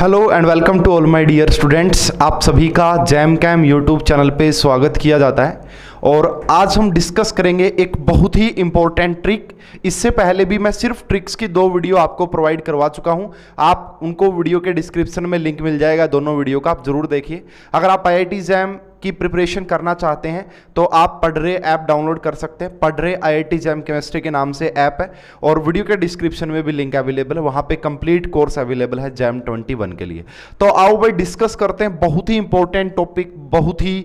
Hello and welcome to all my dear students. आप सभी का जैम कैम यूट्यूब चैनल पे स्वागत किया जाता है और आज हम डिस्कस करेंगे एक बहुत ही इंपॉर्टेंट ट्रिक। इससे पहले भी मैं सिर्फ ट्रिक्स की 2 वीडियो आपको प्रोवाइड करवा चुका हूं। आप उनको वीडियो के डिस्क्रिप्शन में लिंक मिल जाएगा, दोनों वीडियो का आप जरूर देखिए। अगर आप IIT जैम की प्रिपरेशन करना चाहते हैं तो आप पढ़रे ऐप डाउनलोड कर सकते हैं। पढ़रे IIT जैम केमिस्ट्री के नाम से ऐप है और वीडियो के डिस्क्रिप्शन में भी लिंक अवेलेबल है, वहां पे कंप्लीट कोर्स अवेलेबल है जैम 21 के लिए। तो आओ भाई डिस्कस करते हैं, बहुत ही इंपॉर्टेंट टॉपिक, बहुत ही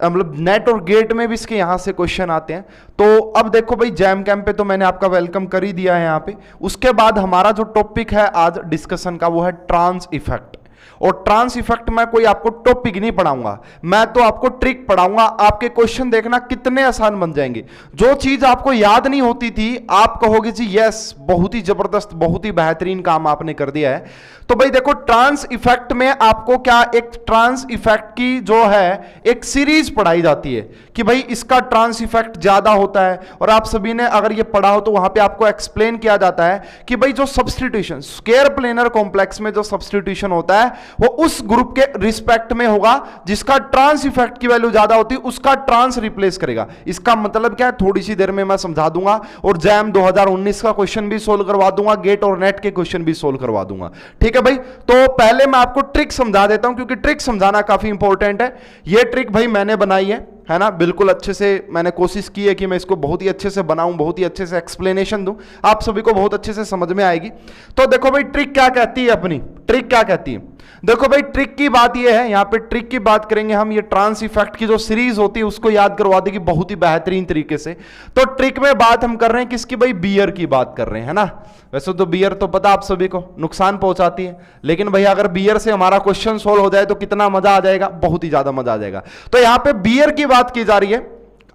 मतलब नेट और गेट में भी इसके यहां से क्वेश्चन आते हैं। तो अब देखो भाई, जैम कैंप पे तो मैंने आपका वेलकम कर ही दिया है यहाँ पे। उसके बाद हमारा जो टॉपिक है आज डिस्कशन का वो है ट्रांस इफेक्ट। और ट्रांस इफेक्ट में कोई आपको टॉपिक नहीं पढ़ाऊंगा, मैं तो आपको ट्रिक पढ़ाऊंगा। आपके क्वेश्चन देखना कितने आसान बन जाएंगे। जो चीज आपको याद नहीं होती थी आप कहोगे जी यस, बहुत ही जबरदस्त, बहुत ही बेहतरीन काम आपने कर दिया है। तो भाई देखो, ट्रांस इफेक्ट में आपको क्या, एक ट्रांस इफेक्ट की जो है एक सीरीज पढ़ाई जाती है कि भाई इसका ट्रांस इफेक्ट ज्यादा होता है। और आप सभी ने अगर ये पढ़ा हो तो वहां पे आपको एक्सप्लेन किया जाता है कि भाई जो सब्स्टिट्यूशन स्क्वायर प्लेनर कॉम्प्लेक्स में जो सब्स्टिट्यूशन होता है वो उस ग्रुप के रिस्पेक्ट में होगा जिसका ट्रांस इफेक्ट की वैल्यू ज्यादा होती है, उसका ट्रांस रिप्लेस करेगा। इसका मतलब क्या है थोड़ी सी देर में मैं समझा दूंगा और जैम 2019 का क्वेश्चन भी सोल्व करवा दूंगा, गेट और नेट के क्वेश्चन भी सोल्व करवा दूंगा। ठीक है भाई, तो पहले मैं आपको ट्रिक समझा देता हूं क्योंकि ट्रिक समझाना काफी इंपॉर्टेंट है। यह ट्रिक भाई मैंने बनाई है ना, बिल्कुल अच्छे से मैंने कोशिश की है कि मैं इसको बहुत ही अच्छे से बनाऊं, बहुत ही अच्छे से एक्सप्लेनेशन दूं, आप सभी को बहुत अच्छे से समझ में आएगी। तो देखो भाई ट्रिक क्या कहती है, अपनी ट्रिक क्या कहती है। देखो भाई ट्रिक की बात यह है, यहां पे ट्रिक की बात करेंगे हम, ये ट्रांस इफेक्ट की जो सीरीज होती है उसको याद करवा देगी बहुत ही बेहतरीन तरीके से। तो ट्रिक में बात हम कर रहे हैं किसकी भाई, बियर की बात कर रहे हैं ना। वैसे तो बियर तो पता आप सभी को नुकसान पहुंचाती है, लेकिन भाई अगर बियर से हमारा क्वेश्चन सोल्व हो जाए तो कितना मजा आ जाएगा, बहुत ही ज्यादा मजा आ जाएगा। तो यहां पे बियर की बात की जा रही है।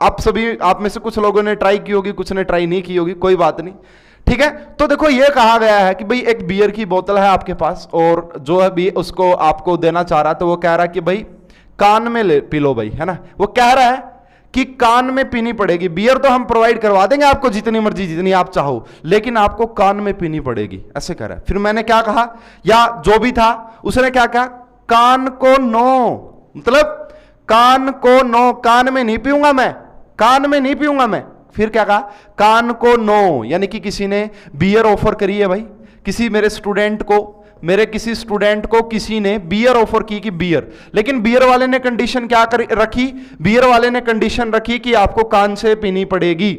आप में से कुछ लोगों ने ट्राई की होगी, कुछ ने ट्राई नहीं की होगी, कोई बात नहीं, ठीक है। तो देखो ये कहा गया है कि भाई एक बियर की बोतल है आपके पास और जो है भी उसको आपको देना चाह रहा है, तो वो कह रहा है कि भाई कान में पी लो भाई, है ना। वो कह रहा है कि कान में पीनी पड़ेगी। बियर तो हम प्रोवाइड करवा देंगे आपको जितनी मर्जी, जितनी आप चाहो, लेकिन आपको कान में पीनी पड़ेगी, ऐसे कह रहा है। फिर मैंने क्या कहा, या जो भी था उसने क्या कहा, कान को नो, मतलब कान को नो, कान में नहीं पीऊंगा मैं, कान में नहीं पीऊंगा मैं। फिर क्या कहा, कान को नो, यानी कि किसी ने बियर ऑफर करी है भाई, किसी मेरे किसी स्टूडेंट को किसी ने बियर ऑफर की कि बियर, लेकिन बियर वाले ने कंडीशन क्या रखी, बियर वाले ने कंडीशन रखी कि आपको कान से पीनी पड़ेगी।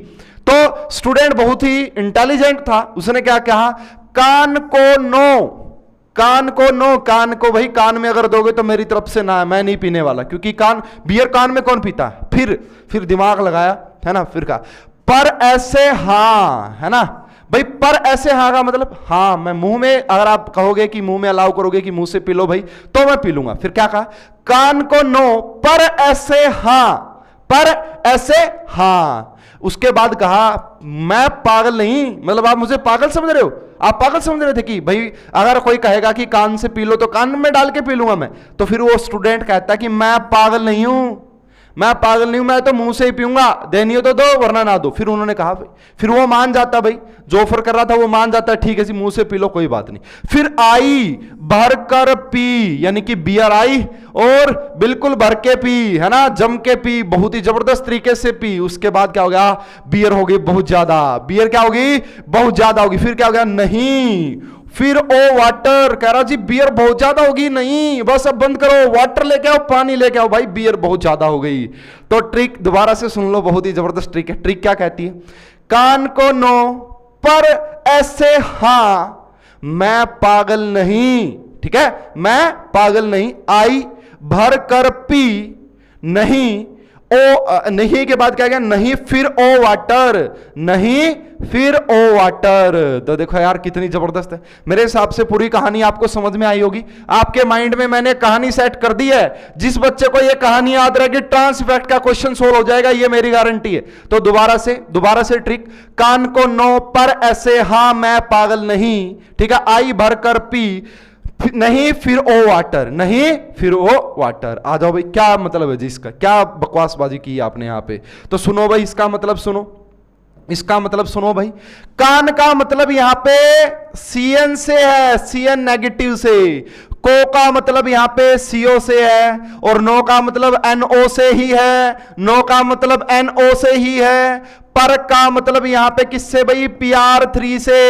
तो स्टूडेंट बहुत ही इंटेलिजेंट था, उसने क्या कहा, कान को नो, कान को नो, कान को भाई कान में अगर दोगे तो मेरी तरफ से ना है, मैं नहीं पीने वाला, क्योंकि बियर कान में कौन पीता है। फिर दिमाग लगाया, है ना, फिर कहा पर ऐसे हां, है ना भाई, पर ऐसे हां का मतलब हां, मैं मुंह में, अगर आप कहोगे कि मुंह में अलाउ करोगे कि मुंह से पी लो भाई, तो मैं पी लूंगा। फिर क्या कहा, कान को नो, पर ऐसे हां, पर ऐसे हां। उसके बाद कहा मैं पागल नहीं, मतलब आप मुझे पागल समझ रहे हो, आप पागल समझ रहे थे कि भाई अगर कोई कहेगा कि कान से पी लो तो कान में डाल के पी लूंगा मैं। तो फिर वो स्टूडेंट कहता है कि मैं पागल नहीं हूं, मैं पागल नहीं हूं, मैं तो मुंह से ही पीऊंगा, देनी हो तो दो वरना ना दो। फिर उन्होंने कहा भाई, फिर वो मान जाता, भाई जो ऑफर कर रहा था वो मान जाता, ठीक है जी मुंह से पी लो, कोई बात नहीं। फिर आई भर कर पी, यानी कि बियर आई और बिल्कुल भर के पी, है ना, जम के पी, बहुत ही जबरदस्त तरीके से पी। उसके बाद क्या हो गया, बियर हो गई बहुत ज्यादा, बियर क्या होगी, बहुत ज्यादा होगी। फिर क्या हो गया, नहीं, फिर ओ वाटर, कह रहा जी बियर बहुत ज्यादा होगी, नहीं बस अब बंद करो, वाटर लेके आओ, पानी लेके आओ, भाई बियर बहुत ज्यादा हो गई। तो ट्रिक दोबारा से सुन लो, बहुत ही जबरदस्त ट्रिक है। ट्रिक क्या कहती है, कान को नो, पर ऐसे हां, मैं पागल नहीं, ठीक है, मैं पागल नहीं। आई भर कर पी, नहीं, ओ नहीं के बाद क्या गया, नहीं फिर ओ वाटर, नहीं फिर ओ वाटर। तो देखो यार कितनी जबरदस्त है। मेरे हिसाब से पूरी कहानी आपको समझ में आई होगी, आपके माइंड में मैंने कहानी सेट कर दी है। जिस बच्चे को ये कहानी याद रहेगी ट्रांस इफेक्ट का क्वेश्चन सोल्व हो जाएगा, ये मेरी गारंटी है। तो दोबारा से ट्रिक, कान को नो, पर ऐसे हां, मैं पागल नहीं, ठीक है, आई भर कर पी, नहीं फिर ओ वाटर, नहीं फिर ओ वाटर। आ जाओ भाई, क्या मतलब है जी इसका, क्या बकवासबाजी की आपने यहां पे। तो सुनो भाई, इसका मतलब सुनो, इसका मतलब सुनो भाई, कान का मतलब यहां पे Cn से है, Cn नेगेटिव से। को का मतलब यहां पे CO से है, और नो का मतलब NO से ही है, नो का मतलब NO से ही है। पर का मतलब यहां पे किससे भाई, PR3 से,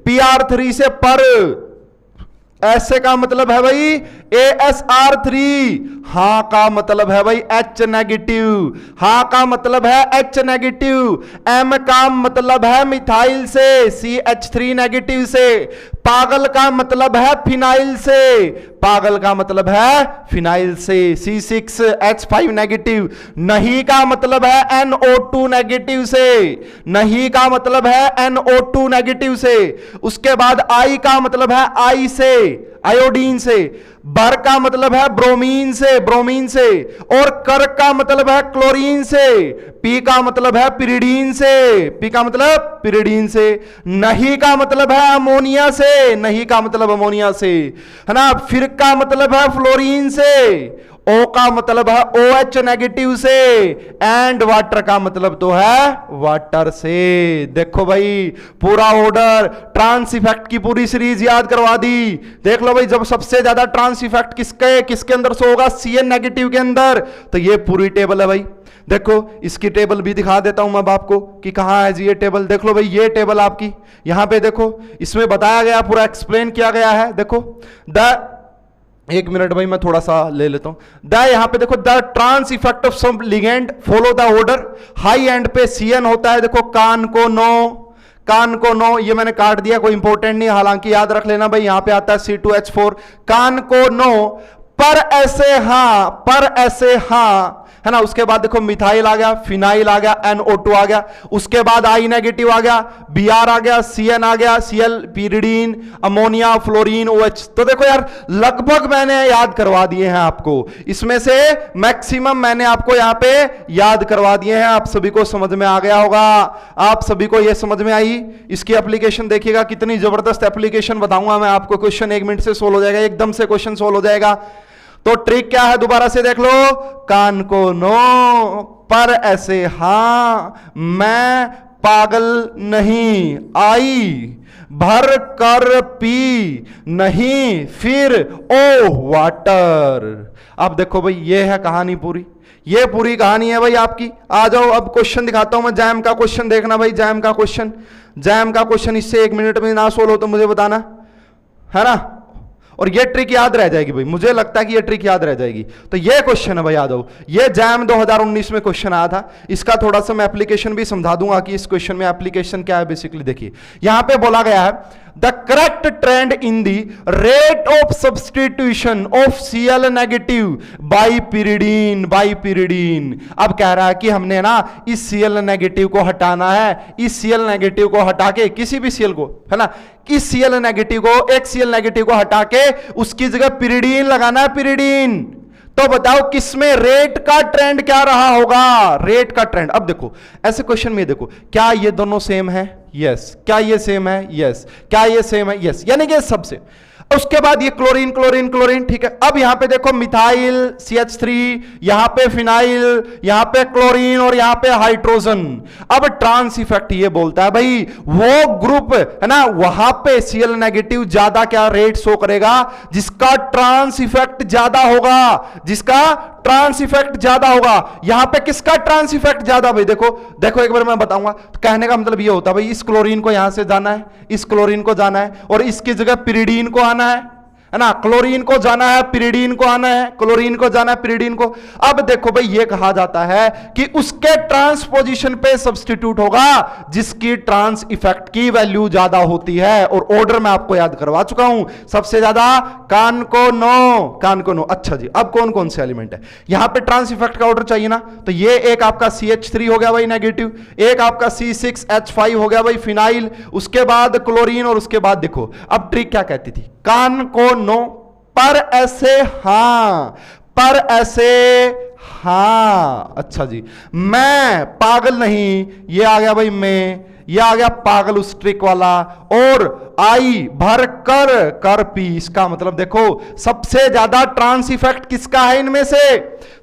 PR3 से पर। ऐसे का मतलब है भाई ASR3। हां का मतलब है भाई H नेगेटिव, हां का मतलब है H नेगेटिव। M का मतलब है मिथाइल से, CH3 नेगेटिव से। पागल का मतलब है फिनाइल से, पागल का मतलब है फिनाइल से, C6H5 नेगेटिव। नहीं का मतलब है NO2 नेगेटिव से, नहीं का मतलब है NO2 नेगेटिव से। उसके बाद I का मतलब है आई से, आयोडीन से। बर का मतलब है ब्रोमीन से, ब्रोमीन से। और कर का मतलब है क्लोरीन से। पी का मतलब है पिरिडीन से, पी का मतलब पिरिडीन से। नहीं का मतलब है अमोनिया से, नहीं का मतलब अमोनिया से, है ना। फिर का मतलब है फ्लोरीन से। O का मतलब है OH नेगेटिव से। एंड वाटर का मतलब तो है वाटर से। देखो भाई पूरा ऑर्डर, ट्रांस इफेक्ट की पूरी सीरीज याद करवा दी। देख लो भाई, जब सबसे ज्यादा ट्रांस इफेक्ट किसके किसके अंदर से होगा, Cn नेगेटिव के अंदर। तो ये पूरी टेबल है भाई। देखो इसकी टेबल भी दिखा देता हूं मैं आपको कि कहां है जी ये टेबल। देख लो भाई ये टेबल आपकी यहां पे देखो, इसमें बताया गया, पूरा एक्सप्लेन किया गया है। देखो एक मिनट भाई मैं थोड़ा सा ले लेता हूं। यहां पे देखो, the trans effect of some ligand follow the order. High end पे Cn होता है, देखो कान को नो, कान को नो, ये मैंने काट दिया, कोई इंपॉर्टेंट नहीं, हालांकि याद रख लेना भाई यहां पे आता है C2H4। कान को नो, पर ऐसे हां, पर ऐसे हां, है ना। उसके बाद देखो मिथाइल आ गया, फिनाइल आ गया, NO2 आ गया। उसके बाद I नेगेटिव आ गया, Br आ गया, Cn आ गया, Cl pyridine, ammonia, fluorine, OH। तो देखो यार लगभग मैंने याद करवा दिए हैं आपको, इसमें से मैक्सिमम मैंने आपको यहां पे याद करवा दिए हैं। आप सभी को समझ में आ गया होगा, आप सभी को यह समझ में आई। इसकी एप्लीकेशन देखिएगा, कितनी जबरदस्त एप्लीकेशन बताऊंगा मैं आपको। क्वेश्चन 1 मिनट से सोल्व हो जाएगा, एकदम से क्वेश्चन सोल्व हो जाएगा। तो ट्रिक क्या है दोबारा से देख लो, कान को नो, पर ऐसे हां, मैं पागल नहीं, आई, भर कर पी नहीं, फिर ओ वाटर। अब देखो भाई ये है कहानी पूरी, ये पूरी कहानी है भाई आपकी। आ जाओ अब क्वेश्चन दिखाता हूं मैं, जैम का क्वेश्चन देखना भाई, जैम का क्वेश्चन, जैम का क्वेश्चन। इससे 1 मिनट में ना सोल्व हो तो मुझे बताना, है ना। और ये ट्रिक याद रह जाएगी भाई, मुझे लगता है कि ये ट्रिक याद रह जाएगी। तो ये क्वेश्चन है भाई, याद हो, ये जैम 2019 में क्वेश्चन आया था। इसका थोड़ा सा मैं एप्लीकेशन भी समझा दूंगा कि इस क्वेश्चन में एप्लीकेशन क्या है। बेसिकली देखिए यहां पे बोला गया है, the correct trend in the rate of substitution of Cl negative by pyridine, by pyridine. अब कह रहा है कि हमने ना इस Cl नेगेटिव को हटाना है, इस Cl नेगेटिव को हटा के, किसी भी Cl को, है ना, इस Cl नेगेटिव को, एक Cl नेगेटिव को हटा के उसकी जगह पिरिडीन लगाना है, पिरिडीन। तो बताओ किसमें रेट का ट्रेंड क्या रहा होगा, रेट का ट्रेंड। अब देखो ऐसे क्वेश्चन में देखो, क्या ये दोनों सेम है, यस। क्या ये सेम है, यस। क्या ये सेम है, यस, यानी कि सबसे। उसके बाद ये क्लोरीन, क्लोरीन, क्लोरीन, ठीक है। अब यहां पे देखो मिथाइल CH3, यहां पे फिनाइल, यहां पे क्लोरीन और यहां पे हाइड्रोजन। अब ट्रांस इफेक्ट ये बोलता है भाई वो ग्रुप, है ना, वहां पे Cl नेगेटिव ज्यादा क्या रेट शो करेगा, जिसका ट्रांस इफेक्ट ज्यादा होगा, जिसका ट्रांस इफेक्ट ज्यादा होगा। यहां पे किसका ट्रांस इफेक्ट ज्यादा भाई, देखो देखो एक बार मैं बताऊंगा। तो कहने का मतलब ये होता है भाई, इस क्लोरीन को यहां से जाना है, इस क्लोरीन को जाना है, और इसकी जगह पिरिडीन को आना है ना। क्लोरीन को जाना है, पिरिडीन को आना है, क्लोरीन को जाना है, पिरिडीन को। अब देखो भाई ये कहा जाता है कि उसके ट्रांसपोजिशन पे सब्स्टिट्यूट होगा जिसकी ट्रांस इफेक्ट की वैल्यू ज्यादा होती है। और ऑर्डर मैं आपको याद करवा चुका हूं, सबसे ज्यादा कान को नो, कान को नो। अच्छा जी, अब कौन कौन से एलिमेंट है यहां पे ट्रांस इफेक्ट का ऑर्डर चाहिए ना। तो ये एक आपका CH3 हो गया भाई नेगेटिव, एक आपका C6H5 हो गया भाई फिनाइल, उसके बाद क्लोरीन, और उसके बाद देखो अब ट्रिक क्या कहती थी, कान को नो, पर ऐसे हां, पर ऐसे हाँ अच्छा जी, मैं पागल नहीं, ये आ गया भाई मैं, ये आ गया पागल उस ट्रिक वाला। और आई भर कर, कर पी, इसका मतलब देखो सबसे ज्यादा ट्रांस इफेक्ट किसका है इनमें से,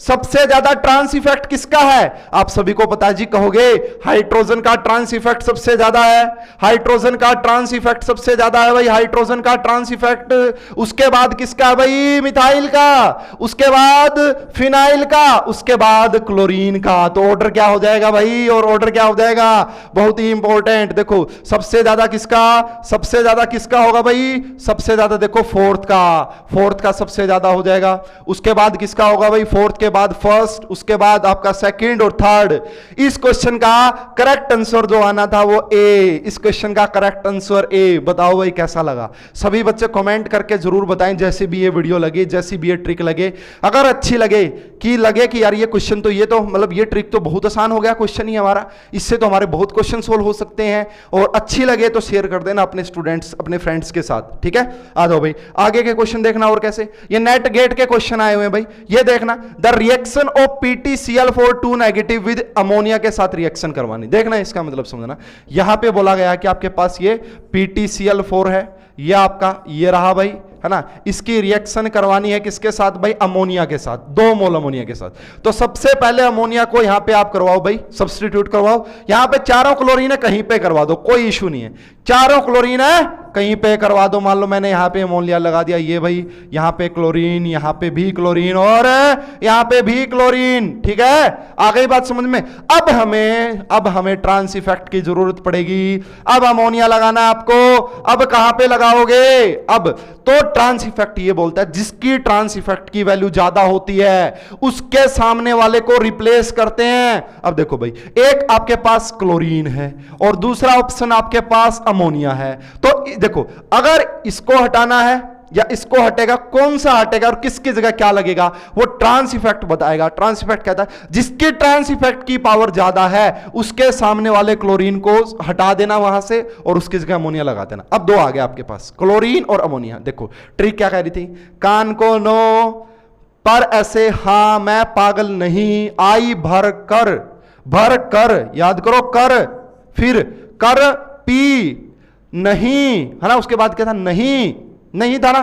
सबसे ज्यादा ट्रांस इफेक्ट किसका है, आप सभी को पता है जी, कहोगे हाइड्रोजन का ट्रांस इफेक्ट सबसे ज्यादा है, हाइड्रोजन का ट्रांस इफेक्ट सबसे ज्यादा है भाई, हाइड्रोजन का ट्रांस इफेक्ट। उसके बाद किसका है भाई, मिथाइल का, उसके बाद फिनाइल का, उसके बाद क्लोरीन का। तो ऑर्डर क्या हो जाएगा भाई, और ऑर्डर क्या हो जाएगा, बहुत ही इंपॉर्टेंट। देखो सबसे ज्यादा किसका, सबसे ज्यादा किसका होगा भाई, सबसे ज्यादा देखो फोर्थ का, फोर्थ का सबसे ज्यादा हो जाएगा। उसके बाद किसका होगा भाई, फोर्थ के बाद फर्स्ट, उसके बाद आपका सेकंड और थर्ड। इस क्वेश्चन का करेक्ट आंसर जो आना था वो ए, इस क्वेश्चन का करेक्ट आंसर ए। बताओ भाई कैसा लगा, सभी बच्चे कमेंट करके जरूर बताएं, जैसे भी ये वीडियो लगे, जैसी भी ये ट्रिक लगे। अगर अच्छी लगे कि यार ये क्वेश्चन तो, ये तो मतलब ये ट्रिक तो बहुत आसान हो गया क्वेश्चन ही हमारा, इससे तो हमारे बहुत क्वेश्चन सोल्व हो सकते हैं, और अच्छी लगे तो शेयर कर देना अपने स्टूडेंट्स, अपने फ्रेंड्स के साथ, ठीक है। आ जाओ भाई आगे के क्वेश्चन देखना। और कैसे ये नेट गेट के क्वेश्चन आए हुए हैं भाई, ये देखना, the reaction of PtCl4 2 negative with ammonia के साथ रिएक्शन करवानी, देखना इसका मतलब समझना। यहां पे बोला गया कि आपके पास ये PtCl4 है, ये आपका ये रहा भाई, है ना, इसकी रिएक्शन करवानी है किसके साथ भाई, अमोनिया के साथ, 2 मोल अमोनिया के साथ। तो सबसे पहले अमोनिया को यहां पे आप करवाओ भाई, सब्स्टिट्यूट करवाओ। यहां पे चारों क्लोरीन है, कहीं पे करवा दो, कोई इशू नहीं है, चारों क्लोरीन है कहीं पे करवा दो। मान लो मैंने यहां पे अमोनिया लगा दिया, ये भाई यहां पे क्लोरीन, यहां पे भी क्लोरीन और यहां पे भी क्लोरीन, ठीक है, आ गई बात समझ में। अब हमें ट्रांस इफेक्ट की जरूरत पड़ेगी, अब अमोनिया लगाना आपको। अब कहां पे लगाओगे, अब तो ट्रांस इफेक्ट ये बोलता है जिसकी ट्रांस इफेक्ट की वैल्यू ज्यादा होती है उसके सामने वाले को रिप्लेस करते हैं। अब देखो भाई, एक आपके पास क्लोरीन है और दूसरा ऑप्शन आपके पास अमोनिया है। तो देखो अगर इसको हटाना है या इसको हटेगा, कौन सा हटेगा और किसकी जगह क्या लगेगा, वो ट्रांस इफेक्ट बताएगा। ट्रांस इफेक्ट कहता है जिसकी ट्रांस इफेक्ट की पावर ज्यादा है उसके सामने वाले क्लोरीन को हटा देना वहां से और उसकी जगह अमोनिया लगा देना। अब 2 आ गया आपके पास, क्लोरीन और अमोनिया। देखो ट्रिक क्या कह रही थी, कान को नो पर ऐसे हां मैं पागल नहीं, आई भर कर, याद करो कर, फिर कर पी नहीं, है ना, उसके बाद क्या था, नहीं था ना,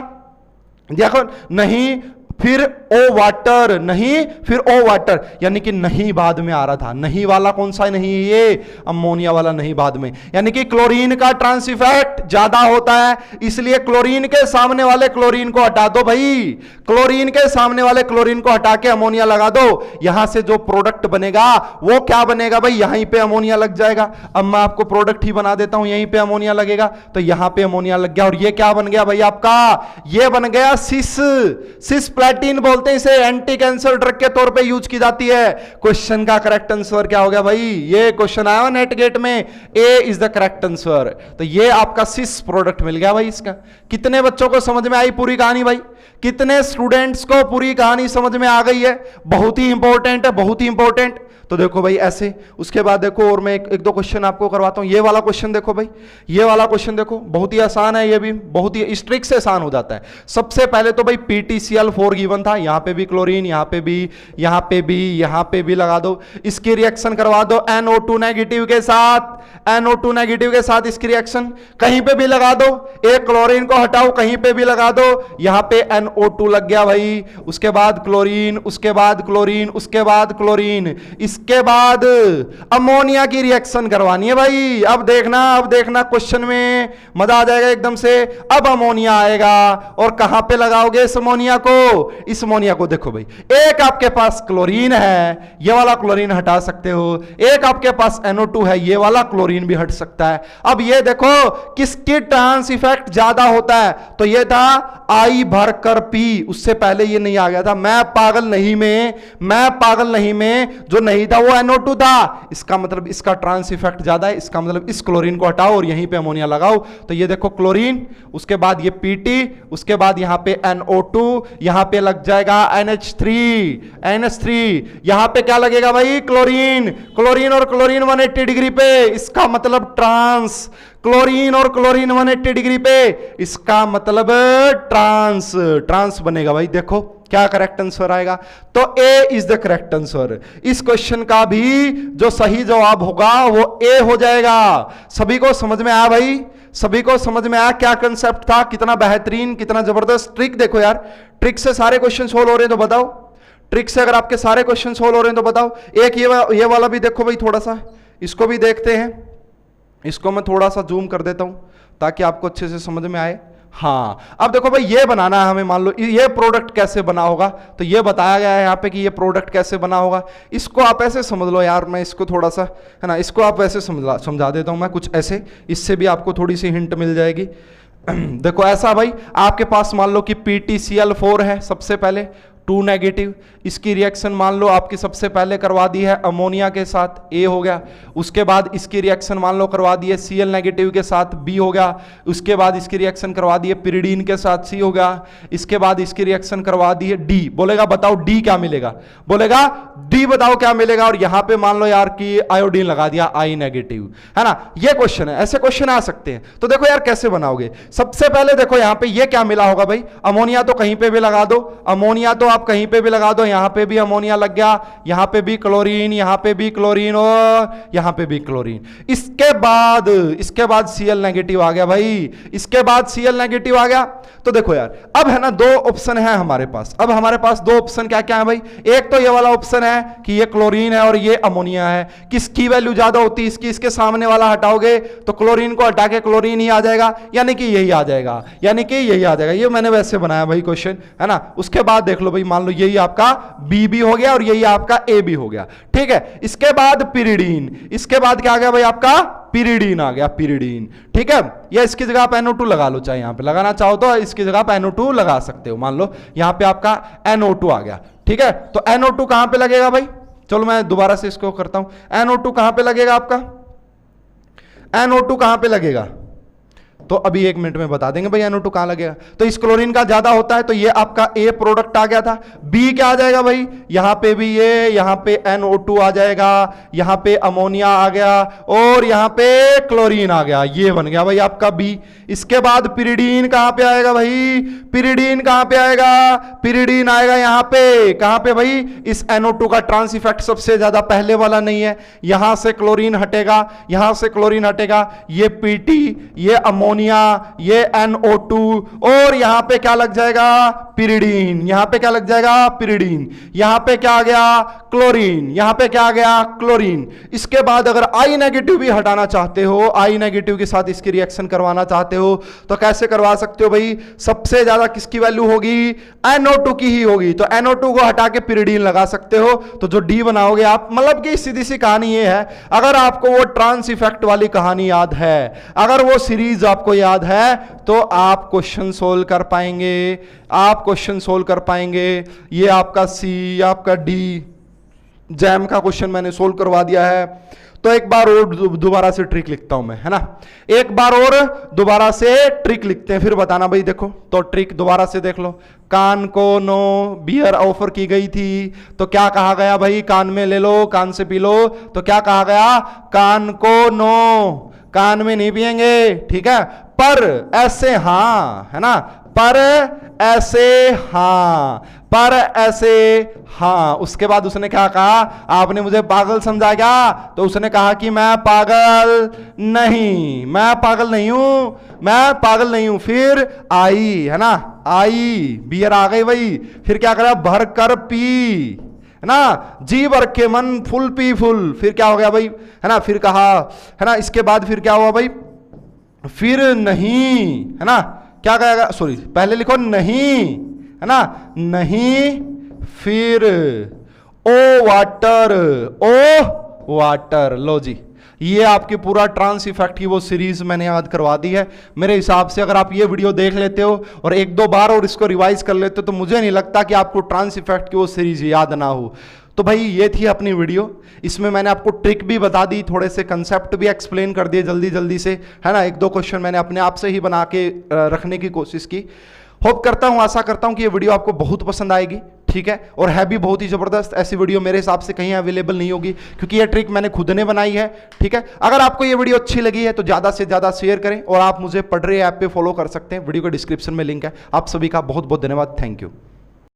देखो नहीं, फिर ओ वाटर, नहीं फिर ओ वाटर, यानी कि नहीं बाद में आ रहा था। नहीं वाला कौन सा नहीं, ये अमोनिया वाला नहीं बाद में, यानी कि क्लोरीन का ट्रांस इफेक्ट ज्यादा होता है, इसलिए क्लोरीन के सामने वाले क्लोरीन को हटा दो भाई, क्लोरीन के सामने वाले क्लोरीन को हटा के अमोनिया लगा दो। यहां से जो प्रोडक्ट बनेगा वो क्या बनेगा भाई, यहीं पे अमोनिया लग जाएगा। अब मैं आपको प्रोडक्ट ही बना देता हूं, यहीं पे अमोनिया लगेगा, तो यहां पे अमोनिया लग गया और ये क्या बन गया भाई आपका, ये बन गया सिस प्लेटिन बोलते हैं इसे, एंटी कैंसर ड्रग के तौर पे यूज की जाती है। क्वेश्चन का करेक्ट आंसर क्या हो गया भाई, ये क्वेश्चन आया नेट गेट में, ए इज द करेक्ट आंसर। तो ये आपका सिस प्रोडक्ट मिल गया भाई इसका। कितने बच्चों को समझ में आई पूरी कहानी भाई, कितने स्टूडेंट्स को पूरी कहानी समझ में आ गई है, बहुत ही इंपॉर्टेंट है, बहुत ही इंपॉर्टेंट। तो देखो भाई ऐसे, उसके बाद देखो और मैं एक दो क्वेश्चन आपको करवाता हूं। ये वाला क्वेश्चन देखो भाई, ये वाला क्वेश्चन देखो, बहुत ही आसान है, ये भी बहुत ही इस ट्रिक से आसान हो जाता है। सबसे पहले तो भाई PtCl4 गिवन था, यहां पे भी क्लोरीन, यहां पे भी, यहां पे भी, यहां पे भी लगा दो, इसकी रिएक्शन करवा दो NO2 नेगेटिव के साथ, NO2 नेगेटिव के साथ इसकी रिएक्शन कहीं पे भी लगा दो, एक क्लोरीन को हटाओ कहीं पे भी लगा दो, यहां पे NO2 लग गया भाई, उसके बाद क्लोरीन, उसके बाद क्लोरीन, उसके बाद क्लोरीन, इसके बाद अमोनिया की रिएक्शन करवानी है भाई। अब देखना क्वेश्चन में मजा आ जाएगा एकदम से। अब अमोनिया आएगा और कहां पे लगाओगे इस अमोनिया को, इस अमोनिया को देखो भाई, एक आपके पास क्लोरीन है, ये वाला क्लोरीन हटा सकते हो, एक आपके पास NO2 है, ये वाला क्लोरीन भी हट सकता है। अब ये देखो किसकी ट्रांस इफेक्ट ज्यादा होता है, तो ये था आई भर कर पी, उससे पहले ये नहीं आ गया था, मैं पागल नहीं में जो नहीं था वो NO2 था, इसका मतलब इसका ट्रांस इफेक्ट ज्यादा है, इसका मतलब इस क्लोरीन को हटाओ और यहीं पे अमोनिया लगाओ। तो ये देखो क्लोरीन, उसके बाद ये Pt, उसके बाद यहां पे NO2, यहां पे लग जाएगा NH3, यहां पे क्या लगेगा भाई, क्लोरीन और क्लोरीन 180 डिग्री पे, इसका मतलब ट्रांस, क्लोरीन और क्लोरीन 180 डिग्री पे, इसका मतलब ट्रांस बनेगा भाई। देखो क्या करेक्ट आंसर आएगा, तो ए इज द करेक्ट आंसर। इस क्वेश्चन का भी जो सही जवाब होगा वो ए हो जाएगा। सभी को समझ में आया भाई, सभी को समझ में आया क्या कंसेप्ट था, कितना बेहतरीन, कितना जबरदस्त। ट्रिक देखो यार, ट्रिक से सारे क्वेश्चन सोल्व हो रहे हैं तो बताओ, ट्रिक से अगर आपके सारे क्वेश्चन सोल्व हो रहे हैं तो बताओ। एक ये वाला भी देखो भाई, थोड़ा सा इसको भी देखते हैं। इसको मैं थोड़ा सा जूम कर देता हूं ताकि आपको अच्छे से समझ में आए। हाँ, अब देखो भाई ये बनाना है हमें, मान लो ये प्रोडक्ट कैसे बना होगा, तो ये बताया गया है यहाँ पे कि ये प्रोडक्ट कैसे बना होगा। इसको आप ऐसे समझ लो यार, मैं इसको थोड़ा सा है ना, इसको आप ऐसे समझा देता हूँ मैं कुछ ऐसे, इससे भी आपको थोड़ी सी हिंट मिल जाएगी। देखो ऐसा भाई, आपके पास मान लो कि PtCl4 है, सबसे पहले 2 नेगेटिव, इसकी रिएक्शन मान लो आपकी सबसे पहले करवा दी है अमोनिया के साथ, A हो गया। उसके बाद इसकी रिएक्शन मान लो करवा दी है Cl नेगेटिव के साथ, B हो गया। उसके बाद इसकी रिएक्शन करवा दी है पिरिडीन के साथ, C हो गया। इसके बाद इसकी रिएक्शन करवा दी है D। बोलेगा बताओ D क्या मिलेगा, बोलेगा D बताओ क्या मिलेगा, और यहां पे मान लो यार कि आयोडीन लगा दिया I नेगेटिव, है ना। ये क्वेश्चन है, ऐसे क्वेश्चन आ सकते हैं। तो देखो यार कैसे बनाओगे, सबसे पहले देखो यहां पे ये क्या मिला होगा भाई, अमोनिया तो कहीं पे भी लगा दो, अमोनिया तो आप कहीं पे भी लगा दो, यहां पे भी अमोनिया लग गया, यहां पे भी क्लोरीन, यहां पे भी क्लोरीन और यहां पे भी क्लोरीन। इसके बाद Cl नेगेटिव आ गया भाई, इसके बाद Cl नेगेटिव आ गया। तो देखो यार अब है ना, दो ऑप्शन है हमारे पास। अब हमारे पास दो ऑप्शन क्या क्या है भाई, एक तो ये वाला ऑप्शन है कि ये क्लोरीन है और ये अमोनिया है, किसकी वैल्यू ज्यादा होती है, इसकी इसके सामने वाला हटाओगे तो क्लोरीन को हटा के क्लोरीन ही आ जाएगा, यानी कि यही आ जाएगा, यानी कि यही आ जाएगा। ये मैंने वैसे बनाया भाई क्वेश्चन, है ना। उसके बाद देख लो भाई, मान लो यही आपका बी भी हो गया और यही आपका ए भी हो गया, ठीक है। इसके बाद पिरिडीन, इसके बाद क्या आ गया भाई आपका पिरिडीन आ गया, पिरिडीन, ठीक है। या इसकी जगह आप NO2 लगा लो, चाहे यहां पे लगाना चाहो तो इसकी जगह आप NO2 लगा सकते हो। मान लो यहां पे आपका NO2 आ गया, ठीक है। तो NO2 कहां पे लगेगा भाई, चलो मैं दोबारा से इसको करता हूं। NO2 कहां पे लगेगा आपका, NO2 कहां पे लगेगा, तो अभी 1 मिनट में बता देंगे भाई NO2 कहां लगेगा। तो इस क्लोरीन का ज्यादा होता है, तो ये आपका ए प्रोडक्ट आ गया था। बी क्या आ जाएगा भाई, यहां पे भी ये, यहां पे NO2 आ जाएगा, यहां पे अमोनिया आ गया और यहां पे क्लोरीन आ गया, ये बन गया भाई आपका बी। इसके बाद पिरिडीन कहां पे आएगा भाई, पिरिडीन कहां पे आएगा, पिरिडीन आएगा यहां पे, कहां पे भाई, इस NO2 का ट्रांस इफेक्ट सबसे ज्यादा पहले वाला नहीं है, यहां से क्लोरीन हटेगा, यहां से क्लोरीन हटेगा, ये PT, ये अमोनिया, ये NO2 और यहां पे क्या लग जाएगा, पिरिडीन। यहां पे क्या लग जाएगा, पिरिडीन। यहां पे क्या आ गया, क्लोरीन। यहां पे क्या आ गया, क्लोरीन। इसके बाद अगर I नेगेटिव भी हटाना चाहते हो, I नेगेटिव के साथ इसकी रिएक्शन करवाना चाहते हो तो कैसे करवा सकते हो भाई, सबसे ज्यादा किसकी वैल्यू होगी, NO2 की ही होगी, तो NO2 को हटा के पिरिडीन लगा सकते हो, तो जो D बनाओगे आप। मतलब कि सीधी सी कहानी ये है, अगर आपको वो ट्रांस इफेक्ट वाली कहानी याद है, अगर वो सीरीज आपको याद है, तो आप क्वेश्चन सोल्व कर पाएंगे, आप क्वेश्चन सोल्व कर पाएंगे। ये आपका C, आपका D, जैम का क्वेश्चन मैंने सोल्व करवा दिया है। तो एक बार और दोबारा से ट्रिक लिखता हूं मैं, है ना, एक बार और दोबारा से ट्रिक लिखते हैं, फिर बताना भाई। देखो तो ट्रिक दोबारा से देख लो, कान को नो बियर ऑफर की गई थी, तो क्या कहा गया भाई, कान में ले लो, कान से पी लो, तो क्या कहा गया, कान को नो, कान में नहीं पिएंगे, ठीक है, पर ऐसे हाँ, है ना, पर ऐसे हाँ, पर ऐसे हाँ। उसके बाद उसने क्या कहा, आपने मुझे पागल समझा क्या, तो उसने कहा कि मैं पागल नहीं, मैं पागल नहीं हूं, मैं पागल नहीं हूं। फिर आई, है ना, आई, बियर आ गई भाई, फिर क्या करा, भर कर पी, है ना, जी भर के मन फुल पी फुल। फिर क्या हो गया भाई, है ना, फिर कहा, है ना, इसके बाद फिर क्या हुआ भाई, फिर नहीं, है ना, क्या कहेगा, सॉरी पहले लिखो नहीं, है ना, नहीं, फिर ओ वाटर, ओ वाटर। लो जी, ये आपकी पूरा ट्रांस इफेक्ट की वो सीरीज मैंने याद करवा दी है। मेरे हिसाब से अगर आप ये वीडियो देख लेते हो और 1-2 बार और इसको रिवाइज कर लेते हो, तो मुझे नहीं लगता कि आपको ट्रांस इफेक्ट की वो सीरीज याद ना हो। तो भाई ये थी अपनी वीडियो, इसमें मैंने आपको ट्रिक भी बता दी, थोड़े से कंसेप्ट भी एक्सप्लेन कर दिए जल्दी जल्दी से, है ना। 1-2 क्वेश्चन मैंने अपने आप से ही बना के रखने की कोशिश की। होप करता हूं, आशा करता हूं कि ये वीडियो आपको बहुत पसंद आएगी, ठीक ठीक है, और है भी बहुत ही ज़बरदस्त। ऐसी वीडियो मेरे हिसाब से कहीं अवेलेबल नहीं होगी, क्योंकि ये ट्रिक मैंने खुद ने बनाई है। ठीक है, अगर आपको ये वीडियो अच्छी लगी है तो ज़्यादा से ज़्यादा शेयर करें, और आप मुझे पढ़ रहे ऐप पे फॉलो कर सकते हैं, वीडियो के डिस्क्रिप्शन में लिंक है। आप सभी का बहुत बहुत धन्यवाद, थैंक यू।